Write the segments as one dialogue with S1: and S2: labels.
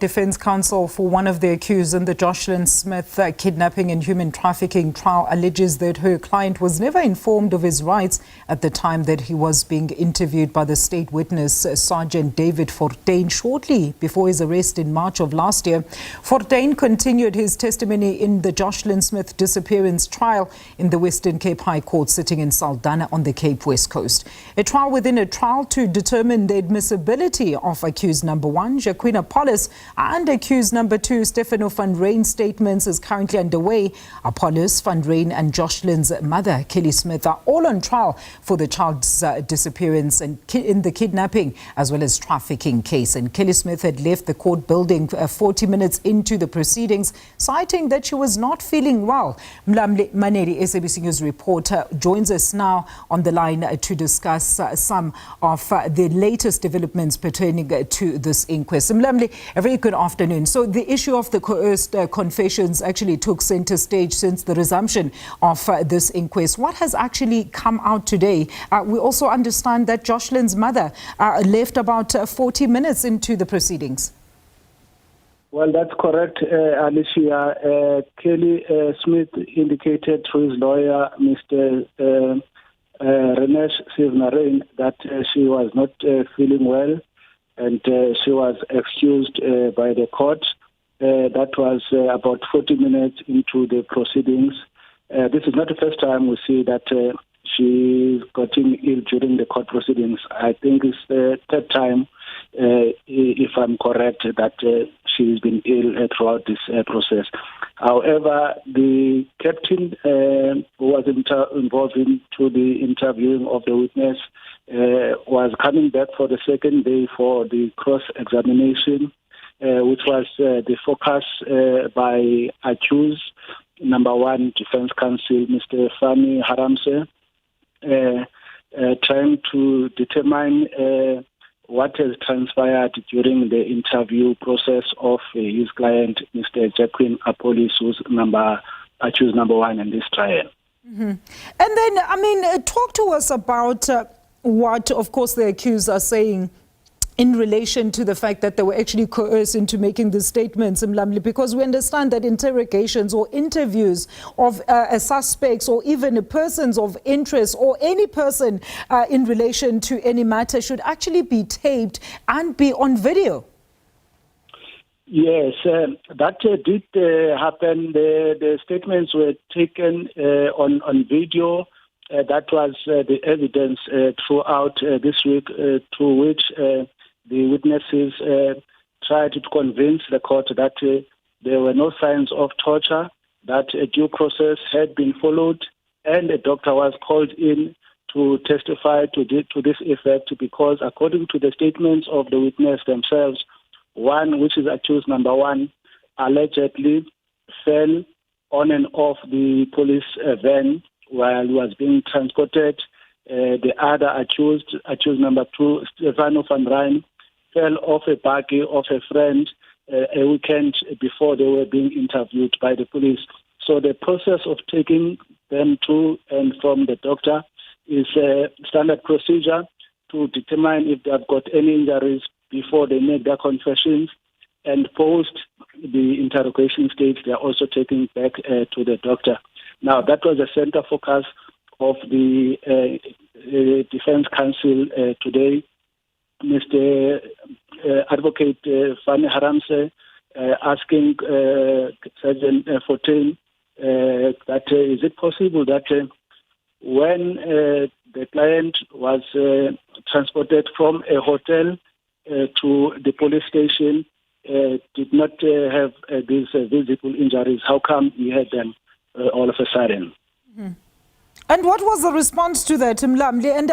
S1: Defense counsel for one of the accused in the Joshlin Smith kidnapping and human trafficking trial alleges that her client was never informed of his rights at the time that he was being interviewed by the state witness, Sergeant David Fortuin, shortly before his arrest in March of last year. Fortuin continued his testimony in the Joshlin Smith disappearance trial in the Western Cape High Court sitting in Saldanha on the Cape West Coast. A trial within a trial to determine the admissibility of accused number one, Joshlin Smith, and accused number two, Stefano van Ryn's statements is currently underway. Apollos, van Ryn and Joshlin's mother, Kelly Smith, are all on trial for the child's disappearance and in the kidnapping as well as trafficking case. And Kelly Smith had left the court building 40 minutes into the proceedings, citing that she was not feeling well. Mlamli Maneli, SABC News reporter, joins us now on the line to discuss some of the latest developments pertaining to this inquest. Mlamli, a very good afternoon. So the issue of the coerced confessions actually took center stage since the resumption of this inquest. What has actually come out today? We also understand that Joshlin's mother left about 40 minutes into the proceedings.
S2: Well, that's correct, Alicia. Kelly Smith indicated to his lawyer, Mr. Renesh Sivnarain, that she was not feeling well, and she was excused by the court. That was about 40 minutes into the proceedings. This is not the first time we see that she's gotten ill during the court proceedings. I think it's the third time, if I'm correct, that she's been ill throughout this process. However, the captain who was involved into the interviewing of the witness was coming back for the second day for the cross-examination, which was the focus by accused number one defense counsel, Mr. Fani Haramse, trying to determine what has transpired during the interview process of his client, Mr. Joshlin Smith, who's accused number one in this trial.
S1: Mm-hmm. And then, talk to us about what, of course, the accused are saying in relation to the fact that they were actually coerced into making these statements, Mlamli, because we understand that interrogations or interviews of suspects or even persons of interest or any person in relation to any matter should actually be taped and be on video.
S2: Yes, that did happen. The statements were taken on video. That was the evidence throughout this week, through which the witnesses tried to convince the court that there were no signs of torture, that a due process had been followed, and a doctor was called in to testify to this effect, because according to the statements of the witness themselves, one, which is accused number one, allegedly fell on and off the police van while he was being transported. The other accused number two, Stefano van Ryn, fell off a buggy of a friend a weekend before they were being interviewed by the police. So the process of taking them to and from the doctor is a standard procedure to determine if they have got any injuries before they make their confessions. And post the interrogation stage, they are also taken back to the doctor. Now, that was the center focus of the defense counsel today. Mr. Advocate Fani Haramse asking Sergeant Fortuin that is it possible that when the client was transported from a hotel to the police station, did not have these visible injuries, how come he had them all of a sudden?
S1: Mm-hmm. And what was the response to that, Mlamli? And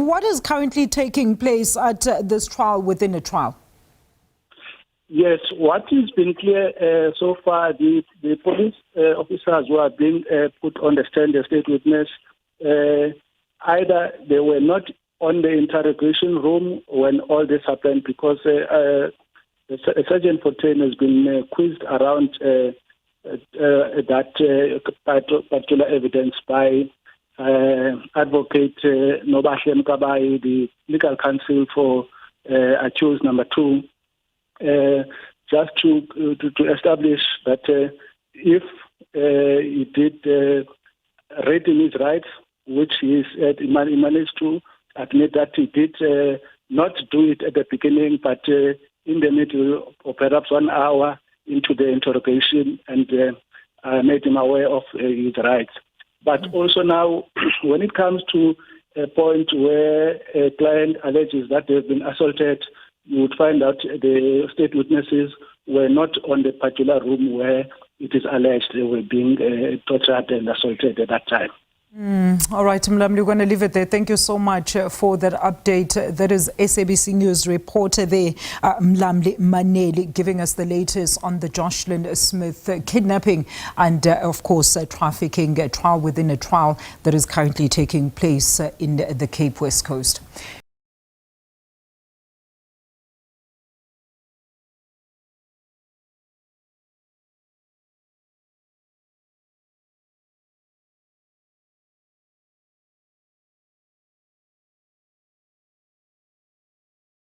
S1: what is currently taking place at this trial within a trial?
S2: Yes, what has been clear so far, the police officers who are being put on the stand, the state witness, either they were not on the interrogation room when all this happened, because Sergeant Fortuin has been quizzed around that particular evidence by Advocate Nobahle Mkabayi, the legal counsel for accused number two. just to establish that if he did rape in his rights, which he managed to admit that he did not do it at the beginning, but in the middle, or perhaps 1 hour into the interrogation, and made him aware of his rights. But also now, when it comes to a point where a client alleges that they've been assaulted, you would find out the state witnesses were not on the particular room where it is alleged they were being tortured and assaulted at that time.
S1: All right, Mlamli, we're going to leave it there. Thank you so much for that update. That is SABC News reporter there, Mlamli Maneli, giving us the latest on the Joshlin Smith kidnapping and, of course, trafficking trial within a trial that is currently taking place in the Cape West Coast.